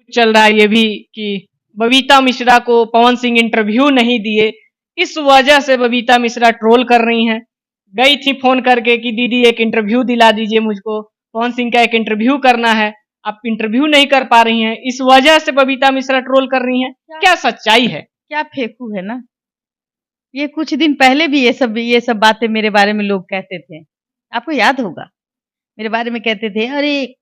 चल रहा है ये भी कि बबीता मिश्रा को पवन सिंह इंटरव्यू नहीं दिए, इस वजह से बबीता मिश्रा ट्रोल कर रही हैं। गई थी फोन करके कि दीदी एक इंटरव्यू दिला दीजिए मुझको, पवन सिंह का एक इंटरव्यू करना है, आप इंटरव्यू नहीं कर पा रही हैं, इस वजह से बबीता मिश्रा ट्रोल कर रही हैं। क्या सच्चाई है? क्या फेंकू है ना। ये कुछ दिन पहले भी ये सब बातें मेरे बारे में लोग कहते थे, आपको याद होगा। मेरे बारे में कहते थे, अरे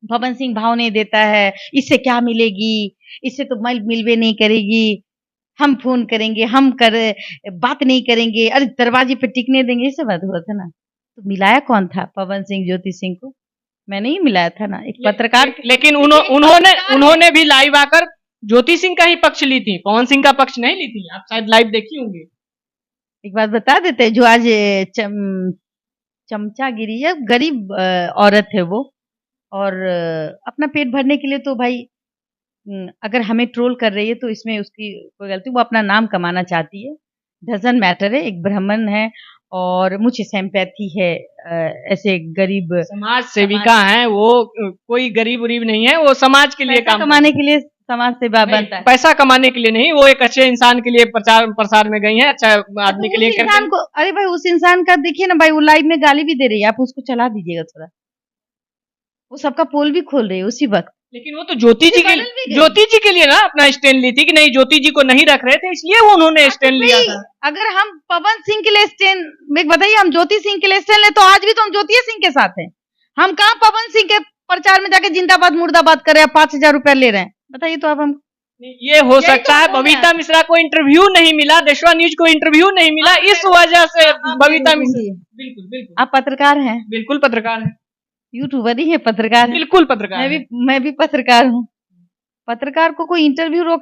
पवन सिंह भाव नहीं देता है, इससे क्या मिलेगी, इससे तो मिलवे नहीं करेगी, हम फोन करेंगे, बात नहीं करेंगे, अरे दरवाजे पे टिकने देंगे, ये सब बात हुआ था ना। तो मिलाया कौन था पवन सिंह ज्योति सिंह को? मैंने ही मिलाया था ना, एक पत्रकार। लेकिन उन्होंने भी लाइव आकर ज्योति सिंह का ही पक्ष ली थी, पवन सिंह का पक्ष नहीं ली थी। आप शायद लाइव देखी होंगी। एक बात बता देते हैं, जो आज चमचागिरी है, गरीब औरत है वो, और अपना पेट भरने के लिए तो भाई अगर हमें ट्रोल कर रही है तो इसमें उसकी कोई गलती, वो अपना नाम कमाना चाहती है, डजंट मैटर है। एक ब्राह्मण है और मुझे सिंपैथी है ऐसे गरीब समाज सेविका हैं वो, कोई गरीब उरीब नहीं है, वो समाज के लिए काम कमाने के लिए समाज सेवा बनता है। पैसा कमाने के लिए नहीं, वो एक अच्छे इंसान के लिए प्रचार प्रसार में गई है, अच्छा आदमी के लिए इंसान को, अरे भाई उस इंसान का देखिए ना भाई, वो लाइव में गाली भी दे रही है, आप उसको चला दीजिएगा थोड़ा, वो सबका पोल भी खोल रही है उसी वक्त। लेकिन वो तो ज्योति जी के लिए ना अपना स्टैंड ली थी कि नहीं, ज्योति जी को नहीं रख रहे थे इसलिए वो उन्होंने स्टैंड लिया था। अगर हम पवन सिंह के लिए स्टैंड, बताइए, हम ज्योति सिंह के लिए स्टैंड ले तो आज भी तो हम ज्योति सिंह के साथ हैं। हम कहाँ पवन सिंह के प्रचार में जाके जिंदाबाद मुर्दाबाद कर रहे हैं, 5,000 रुपया ले रहे हैं, बताइए तो अब हम। ये हो सकता है बबीता मिश्रा को इंटरव्यू नहीं मिला, देशवा न्यूज को इंटरव्यू नहीं मिला, इस वजह से बबीता मिश्रा। बिल्कुल बिल्कुल, आप पत्रकार हैं? बिल्कुल पत्रकार है, यूट्यूबर ही है, पत्रकार, बिल्कुल पत्रकार। मैं भी पत्रकार हूँ। पत्रकार को कोई इंटरव्यू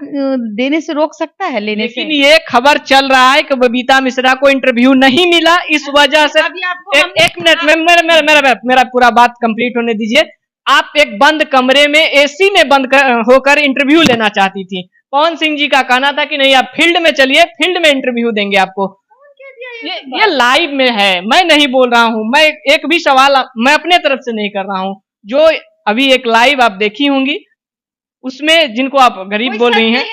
देने से रोक सकता है, लेने लेकिन ये खबर चल रहा है कि बबीता मिश्रा को इंटरव्यू नहीं मिला, इस वजह से। एक मिनट, मेरा पूरा बात कंप्लीट होने दीजिए। आप एक बंद कमरे में एसी में बंद होकर इंटरव्यू लेना चाहती थी। पवन सिंह जी का कहना था कि नहीं आप फील्ड में चलिए, फील्ड में इंटरव्यू देंगे आपको। ये लाइव में है, मैं नहीं बोल रहा हूँ, मैं एक भी सवाल मैं अपने तरफ से नहीं कर रहा हूँ। जो अभी एक लाइव आप देखी होंगी, उसमें जिनको आप गरीब बोल रही हैं,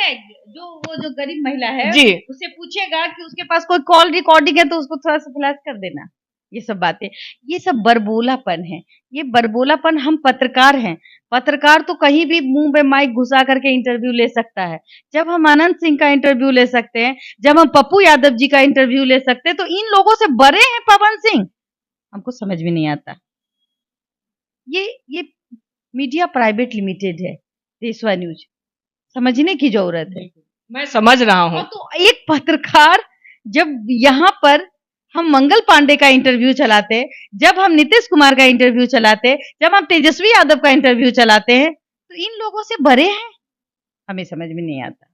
जो गरीब महिला है जी, उसे पूछेगा कि उसके पास कोई कॉल रिकॉर्डिंग है तो उसको थोड़ा सा फ्लैश कर देना। ये सब बातें, ये सब बरबोलापन है, ये बरबोलापन। हम पत्रकार हैं, पत्रकार तो कहीं भी मुंह में माइक घुसा करके इंटरव्यू ले सकता है। जब हम आनंद सिंह का इंटरव्यू ले सकते हैं, जब हम पप्पू यादव जी का इंटरव्यू ले सकते हैं, तो इन लोगों से बड़े हैं पवन सिंह, हमको समझ में नहीं आता। ये मीडिया प्राइवेट लिमिटेड है, देशवा न्यूज, समझने की जरूरत है। मैं समझ रहा हूँ। तो एक पत्रकार, जब यहाँ पर हम मंगल पांडे का इंटरव्यू चलाते, जब हम नीतीश कुमार का इंटरव्यू चलाते, जब हम तेजस्वी यादव का इंटरव्यू चलाते हैं, तो इन लोगों से बड़े हैं, हमें समझ में नहीं आता।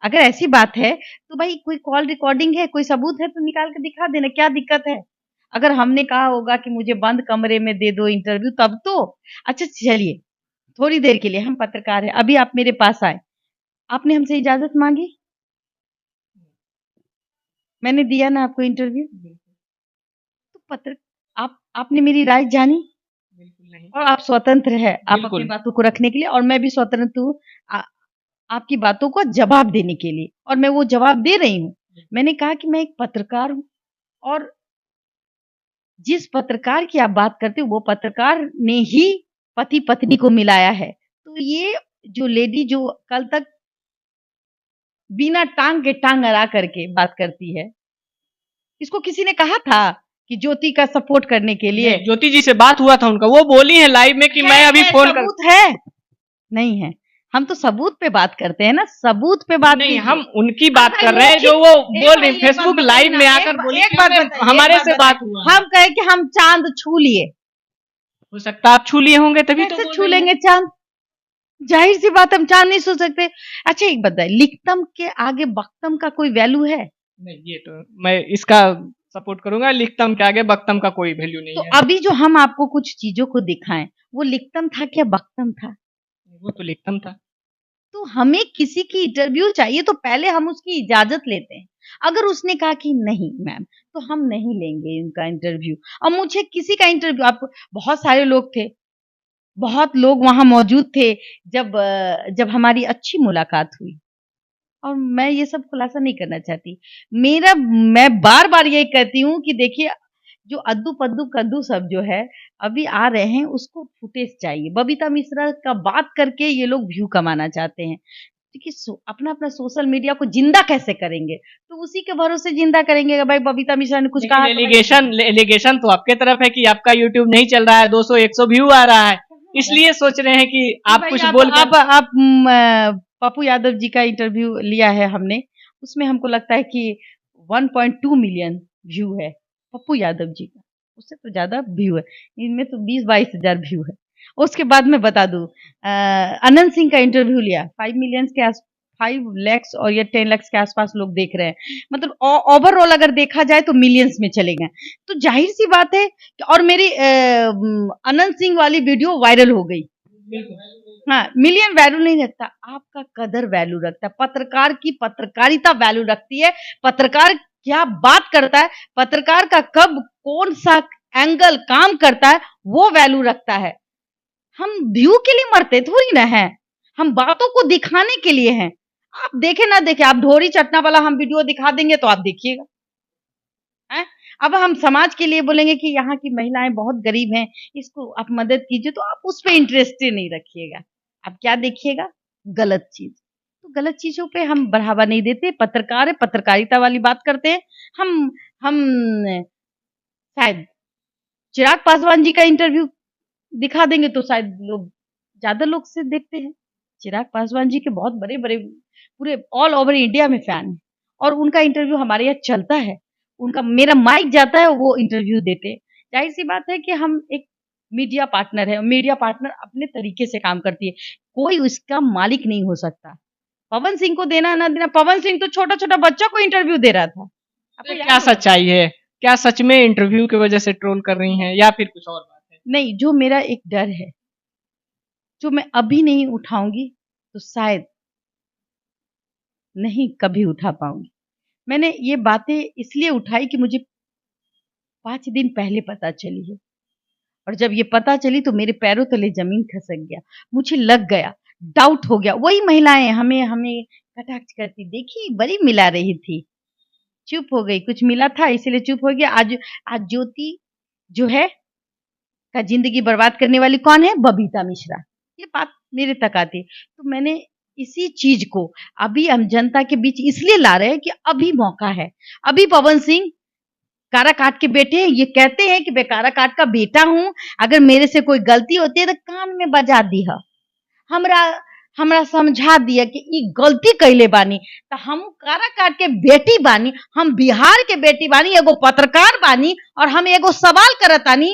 अगर ऐसी बात है तो भाई कोई कॉल रिकॉर्डिंग है, कोई सबूत है तो निकाल के दिखा देना, क्या दिक्कत है? अगर हमने कहा होगा कि मुझे बंद कमरे में दे दो इंटरव्यू, तब तो अच्छा, चलिए थोड़ी देर के लिए हम पत्रकार हैं, अभी आप मेरे पास आए, आपने हमसे इजाजत मांगी, मैंने दिया ना आपको इंटरव्यू, तो आपने मेरी राय जानी? बिल्कुल नहीं। और आप स्वतंत्र है, आप अपनी बातों को रखने के लिए, और मैं भी स्वतंत्र हूँ आपकी बातों को जवाब देने के लिए, और मैं वो जवाब दे रही हूँ। मैंने कहा कि मैं एक पत्रकार हूँ, और जिस पत्रकार की आप बात करते हो वो पत्रकार ने ही पति पत्नी को मिलाया है। तो ये जो लेडी जो कल तक बिना टांग के टांग अड़ा करके बात करती है, इसको किसी ने कहा था कि ज्योति का सपोर्ट करने के लिए? ज्योति जी से बात हुआ था उनका, वो बोली है लाइव में कि मैं अभी फोन कर। सबूत है? नहीं है, हम तो सबूत पे बात करते हैं ना, सबूत पे बात नहीं, हम उनकी बात कर रहे हैं जो वो बोल रही, फेसबुक लाइव में आकर बोली। एक बात हमारे से बात हुआ, हम कहे कि हम चांद छू लिए, हो सकता है आप छू लिए होंगे, तभी तो छू लेंगे चांद, जाहिर सी बात, हम चांद नहीं छू सकते। अच्छा एक बताइए, लिखतम के आगे बख्तम का कोई वैल्यू है? नहीं, ये तो मैं इसका सपोर्ट करूंगा, लिखतम के आगे बख्तम का कोई वैल्यू नहीं तो है। अभी जो हम आपको कुछ चीजों को दिखाएं, वो लिखतम था क्या बख्तम था? वो तो लिखतम था। तो हमें किसी की इंटरव्यू चाहिए तो पहले हम उसकी इजाजत लेते हैं। अगर उसने कहा कि नहीं मैम, तो हम नहीं लेंगे उनका इंटरव्यू। और मुझे किसी का इंटरव्यू, आप बहुत सारे लोग थे, बहुत लोग वहां मौजूद थे जब हमारी अच्छी मुलाकात हुई। और मैं ये सब खुलासा नहीं करना चाहती। मैं बार-बार यही कहती हूँ कि देखिए, जो अद्दू पद्दू कद्दू सब जो है अभी आ रहे हैं, उसको फुटेज चाहिए। बबीता मिश्रा का बात करके ये लोग व्यू कमाना चाहते हैं। देखिए, अपना-अपना सोशल मीडिया को जिंदा कैसे करेंगे? तो उसी के भरोसे जिंदा करेंगे कि भाई बबीता मिश्रा ने कुछ लेकिन कहा तो भाई एलिगेशन तो आपके तरफ है कि आपका यूट्यूब नहीं चल रहा है, 200-100 व्यू आ रहा है, इसलिए सोच रहे हैं कि आप भाई कुछ बोल कर आप पप्पू यादव जी का इंटरव्यू लिया है हमने, उसमें हमको लगता है कि 1.2 मिलियन व्यू है पप्पू यादव जी का, उससे तो ज़्यादा व्यू है, इनमें तो 20-22 हज़ार व्यू है। उसके बाद मैं बता दूँ अनंत सिंह का इंटरव्यू लिया, 5 मिलियंस के आस 5 लैक्स और या 10 लैक्स के आसपास लोग देख रहे हैं। मतलब ओवरऑल अगर देखा जाए तो मिलियंस में चले गए। तो ज़ाहिर-सी बात है कि और मेरी अनंत सिंह वाली वीडियो वायरल हो गई। हाँ, मिलियन वैल्यू नहीं रखता, आपका कदर वैल्यू रखता है। पत्रकार की पत्रकारिता वैल्यू रखती है। पत्रकार क्या बात करता है, पत्रकार का कब कौन सा एंगल काम करता है, वो वैल्यू रखता है। हम व्यू के लिए मरते थोड़ी ना है, हम बातों को दिखाने के लिए हैं। आप देखे ना देखे, आप ढोरी चटना वाला हम वीडियो दिखा देंगे तो आप देखिएगा। हैं? अब हम समाज के लिए बोलेंगे कि यहाँ की महिलाएं बहुत गरीब हैं, इसको आप मदद कीजिए, तो आप उस पे इंटरेस्ट ही नहीं रखिएगा। आप क्या देखिएगा? गलत चीज। तो गलत चीजों पे हम बढ़ावा नहीं देते। पत्रकार है, पत्रकारिता वाली बात करते हैं। हम शायद चिराग पासवान जी का इंटरव्यू दिखा देंगे तो शायद लोग ज्यादा लोग से देखते हैं। चिराग पासवान जी के बहुत बड़े बड़े पूरे ऑल ओवर इंडिया में फैन है और उनका इंटरव्यू हमारे यहाँ चलता है। उनका मेरा माइक जाता है, वो इंटरव्यू देते हैं। जाहिर सी बात है कि हम एक मीडिया पार्टनर है, मीडिया पार्टनर अपने तरीके से काम करती है, कोई उसका मालिक नहीं हो सकता। पवन सिंह को देना ना देना, पवन सिंह तो छोटा छोटा बच्चा को इंटरव्यू दे रहा था, आपको याद क्या होगा। सच्चाई है? क्या सच में इंटरव्यू की वजह से ट्रोल कर रही हैं या फिर कुछ और बात है? नहीं, जो मेरा एक डर है, जो मैं अभी नहीं उठाऊंगी तो शायद नहीं कभी उठा पाऊंगी। मैंने ये बातें इसलिए उठाई कि मुझे 5 दिन पहले पता चली है और जब ये पता चली तो मेरे पैरों तले जमीन खसक गया। मुझे लग गया, डाउट हो गया। वही महिलाएं हमें हमें कटाक्ष करती देखी, बड़ी मिला रही थी, चुप हो गई। कुछ मिला था इसीलिए चुप हो गया। आज आज ज्योति जो है का जिंदगी बर्बाद करने वाली कौन है? बबीता मिश्रा। ये बात मेरे तक आती। तो मैंने इसी चीज को अभी हम जनता के बीच इसलिए ला रहे हैं कि अभी मौका है। अभी पवन सिंह काराकाट के बेटे हैं, ये कहते हैं कि मैं काराकाट का बेटा हूं, अगर मेरे से कोई गलती होती है तो कान में बजा दिया, हमरा हमरा समझा दिया कि ई गलती कैले बानी। तो हम काराकाट के बेटी बानी, हम बिहार के बेटी बानी, एगो पत्रकार बानी और हम एगो सवाल करतानी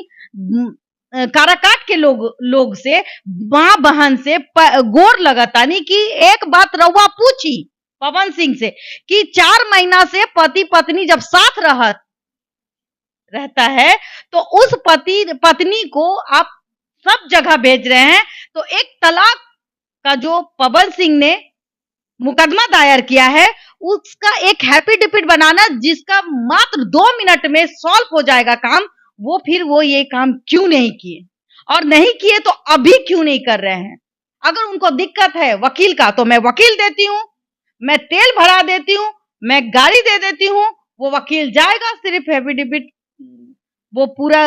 काराकाट के लोग से, माँ बहन से गोर लगतानी कि एक बात रउआ पूछी पवन सिंह से कि 4 महीना से पति पत्नी जब साथ रहता है तो उस पत्नी को आप सब जगह भेज रहे हैं, तो एक तलाक का जो पवन सिंह ने मुकदमा दायर किया है, उसका एक हैप्पी डिपिट बनाना जिसका मात्र 2 मिनट में सॉल्व हो जाएगा काम, वो ये काम क्यों नहीं किए? और नहीं किए तो अभी क्यों नहीं कर रहे हैं? अगर उनको दिक्कत है वकील का तो मैं वकील देती हूँ, मैं तेल भरा देती हूँ, मैं गाड़ी दे देती हूँ, वो वकील जाएगा, सिर्फ हैप्पी डिपिट वो पूरा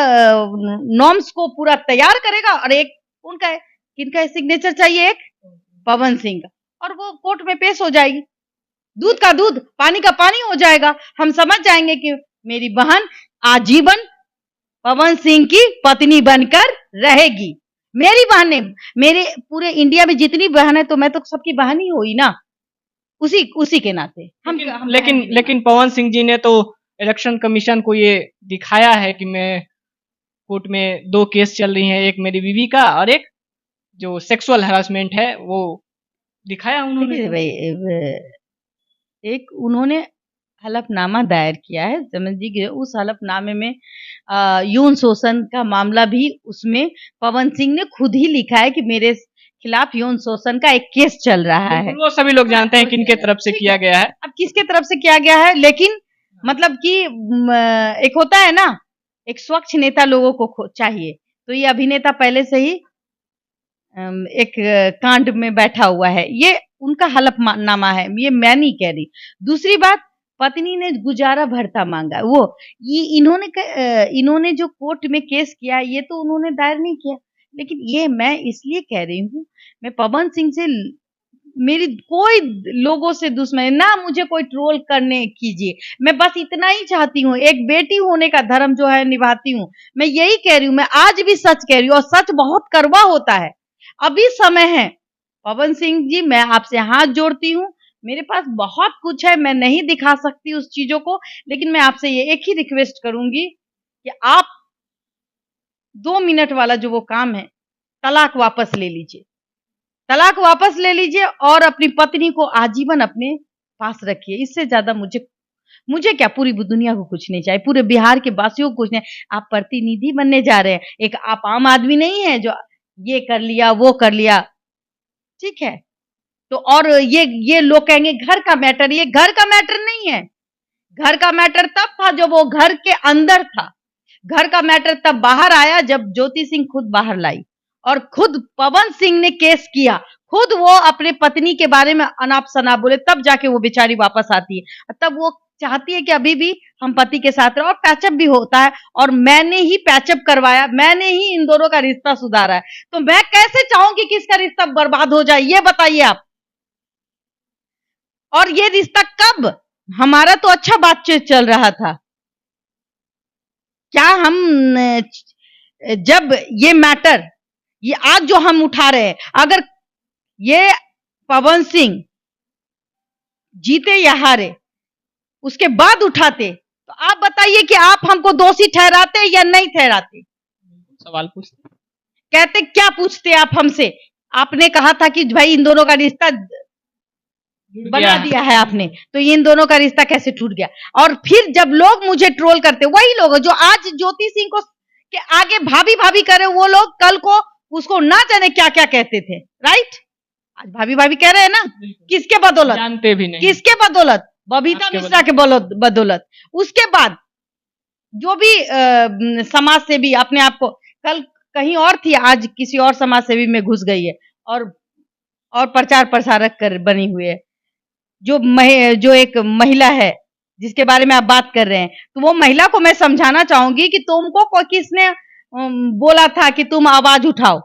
नॉर्म्स को पूरा तैयार करेगा और एक उनका किनका सिग्नेचर चाहिए? एक पवन सिंह का, और वो कोर्ट में पेश हो जाएगी। दूध का दूध, पानी का पानी हो जाएगा। हम समझ जाएंगे कि मेरी बहन आजीवन पवन सिंह की पत्नी बनकर रहेगी। मेरी बहन ने, मेरे पूरे इंडिया में जितनी बहन है तो मैं तो सबकी बहन ही हुई ना, उसी के नाते हम लेकिन पवन सिंह जी ने तो इलेक्शन कमीशन को ये दिखाया है कि मैं कोर्ट में 2 केस चल रही हैं, एक मेरी बीवी का और एक जो सेक्सुअल हरासमेंट है वो दिखाया उन्होंने। एक उन्होंने हलफनामा दायर किया है, समझ लीजिए उस हलफनामे में यौन शोषण का मामला भी उसमें पवन सिंह ने खुद ही लिखा है कि मेरे खिलाफ यौन शोषण का एक केस चल रहा है। वो सभी लोग जानते हैं किनके तरफ से किया गया है। अब किसके तरफ से किया गया है, लेकिन मतलब कि एक होता है ना, एक स्वच्छ नेता लोगों को चाहिए, तो ये अभिनेता पहले से ही एक कांड में बैठा हुआ है, ये उनका हलफनामा है, ये मैं नहीं कह रही। दूसरी बात, पत्नी ने गुजारा भरता मांगा, वो ये इन्होंने जो कोर्ट में केस किया ये तो उन्होंने दायर नहीं किया, लेकिन ये मैं इसलिए कह रही हूँ, मैं पवन सिंह से मेरी कोई लोगों से दुश्मनी ना, मुझे कोई ट्रोल करने कीजिए, मैं बस इतना ही चाहती हूँ, एक बेटी होने का धर्म जो है निभाती हूँ, मैं यही कह रही हूँ, मैं आज भी सच कह रही हूँ, और सच बहुत कड़वा होता है। अभी समय है, पवन सिंह जी मैं आपसे हाथ जोड़ती हूँ, मेरे पास बहुत कुछ है, मैं नहीं दिखा सकती उस चीजों को, लेकिन मैं आपसे ये एक ही रिक्वेस्ट करूंगी कि आप 2 मिनट वाला जो वो काम है, तलाक वापस ले लीजिए, तलाक वापस ले लीजिए और अपनी पत्नी को आजीवन अपने पास रखिए। इससे ज्यादा मुझे क्या, पूरी दुनिया को कुछ नहीं चाहिए, पूरे बिहार के वासियों को कुछ नहीं। आप प्रतिनिधि बनने जा रहे हैं, एक आप आम आदमी नहीं है जो ये कर लिया वो कर लिया, ठीक है। तो और ये लोग कहेंगे घर का मैटर, ये घर का मैटर नहीं है। घर का मैटर तब था जब वो घर के अंदर था, घर का मैटर तब बाहर आया जब ज्योति सिंह खुद बाहर लाई, और खुद पवन सिंह ने केस किया, खुद वो अपने पत्नी के बारे में अनाप शनाप बोले, तब जाके वो बेचारी वापस आती है। तब वो चाहती है कि अभी भी हम पति के साथ रहे, और पैचअप भी होता है, और मैंने ही पैचअप करवाया, मैंने ही इन दोनों का रिश्ता सुधारा है। तो मैं कैसे चाहूंगी कि इसका रिश्ता बर्बाद हो जाए, ये बताइए आप। और ये रिश्ता कब, हमारा तो अच्छा बातचीत चल रहा था, क्या हम जब ये मैटर, ये आज जो हम उठा रहे हैं, अगर ये पवन सिंह जीते या हारे उसके बाद उठाते, तो आप बताइए कि आप हमको दोषी ठहराते या नहीं ठहराते? सवाल पूछते, कहते क्या पूछते आप हमसे? आपने कहा था कि भाई इन दोनों का रिश्ता बना दिया है आपने, तो इन दोनों का रिश्ता कैसे टूट गया? और फिर जब लोग मुझे ट्रोल करते, वही लोग जो आज ज्योति सिंह को के आगे भाभी भाभी करे, वो लोग कल को उसको ना जाने क्या क्या कहते थे, राइट? आज भाभी भाभी कह रहे हैं ना, किसके बदौलत? जानते भी नहीं, किसके बदौलत? बबीता मिश्रा के बदौलत। उसके बाद जो भी समाज सेवी अपने आप को, कल कहीं और थी, आज किसी और समाज सेवी में घुस गई है, और प्रचार प्रसारक कर बनी हुई है। जो एक महिला है जिसके बारे में आप बात कर रहे हैं, तो वो महिला को मैं समझाना चाहूंगी कि तुमको किसने बोला था कि तुम आवाज उठाओ?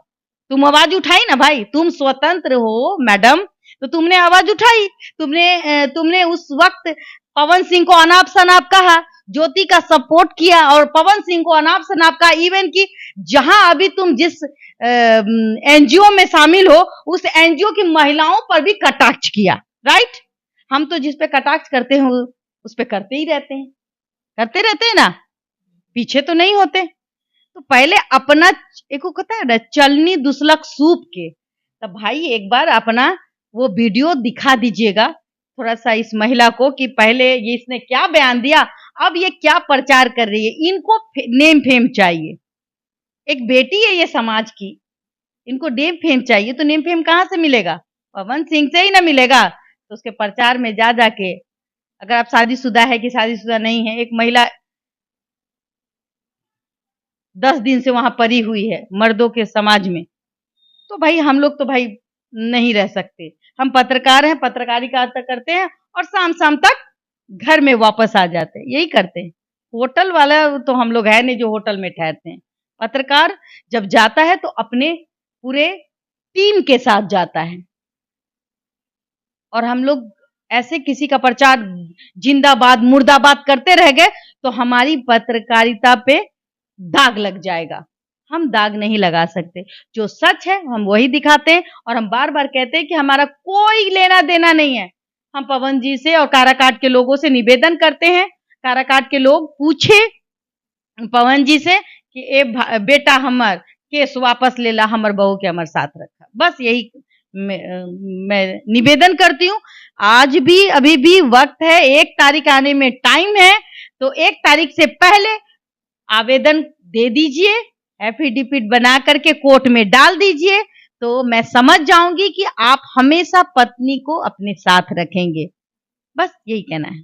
तुम आवाज उठाई ना भाई, तुम स्वतंत्र हो मैडम, तो तुमने आवाज उठाई, तुमने उस वक्त पवन सिंह को अनाप शनाप कहा, ज्योति का सपोर्ट किया और पवन सिंह को अनाप शनाप कहा, इवन कि जहां अभी तुम जिस एनजीओ में शामिल हो, उस एनजीओ की महिलाओं पर भी कटाक्ष किया, राइट? हम तो जिस पे कटाक्ष करते हैं उस पे करते ही रहते हैं, करते रहते हैं ना, पीछे तो नहीं होते। तो पहले अपना एक को कहता है ना, चलनी दुसलक सूप के, तब भाई एक बार अपना वो वीडियो दिखा दीजिएगा थोड़ा सा इस महिला को, कि पहले ये इसने क्या बयान दिया, अब ये क्या प्रचार कर रही है। इनको नेम फेम चाहिए, एक बेटी है ये समाज की, इनको नेम फेम चाहिए, तो नेम फेम कहाँ से मिलेगा? पवन सिंह से ही ना मिलेगा। तो उसके प्रचार में जा जाके, अगर आप शादीशुदा है कि शादीशुदा नहीं है, एक महिला 10 दिन से वहां पड़ी हुई है मर्दों के समाज में, तो भाई हम लोग तो भाई नहीं रह सकते। हम पत्रकार हैं, पत्रकारिता करते हैं और शाम शाम तक घर में वापस आ जाते हैं, यही करते हैं। होटल वाला तो हम लोग है नहीं जो होटल में ठहरते हैं। पत्रकार जब जाता है तो अपने पूरे टीम के साथ जाता है, और हम लोग ऐसे किसी का प्रचार जिंदाबाद मुर्दाबाद करते रह गए तो हमारी पत्रकारिता पे दाग लग जाएगा। हम दाग नहीं लगा सकते, जो सच है हम वही दिखाते हैं, और हम बार बार कहते हैं कि हमारा कोई लेना देना नहीं है। हम पवन जी से और काराकाट के लोगों से निवेदन करते हैं, काराकाट के लोग पूछे पवन जी से कि ए बेटा हमर केस वापस ले ला, हमर बहू के हमर साथ रखा। बस यही मैं निवेदन करती हूँ। आज भी अभी भी वक्त है, 1 तारीख आने में टाइम है, तो 1 तारीख से पहले आवेदन दे दीजिए, एफिडेविट बना करके कोर्ट में डाल दीजिए, तो मैं समझ जाऊंगी कि आप हमेशा पत्नी को अपने साथ रखेंगे। बस यही कहना है।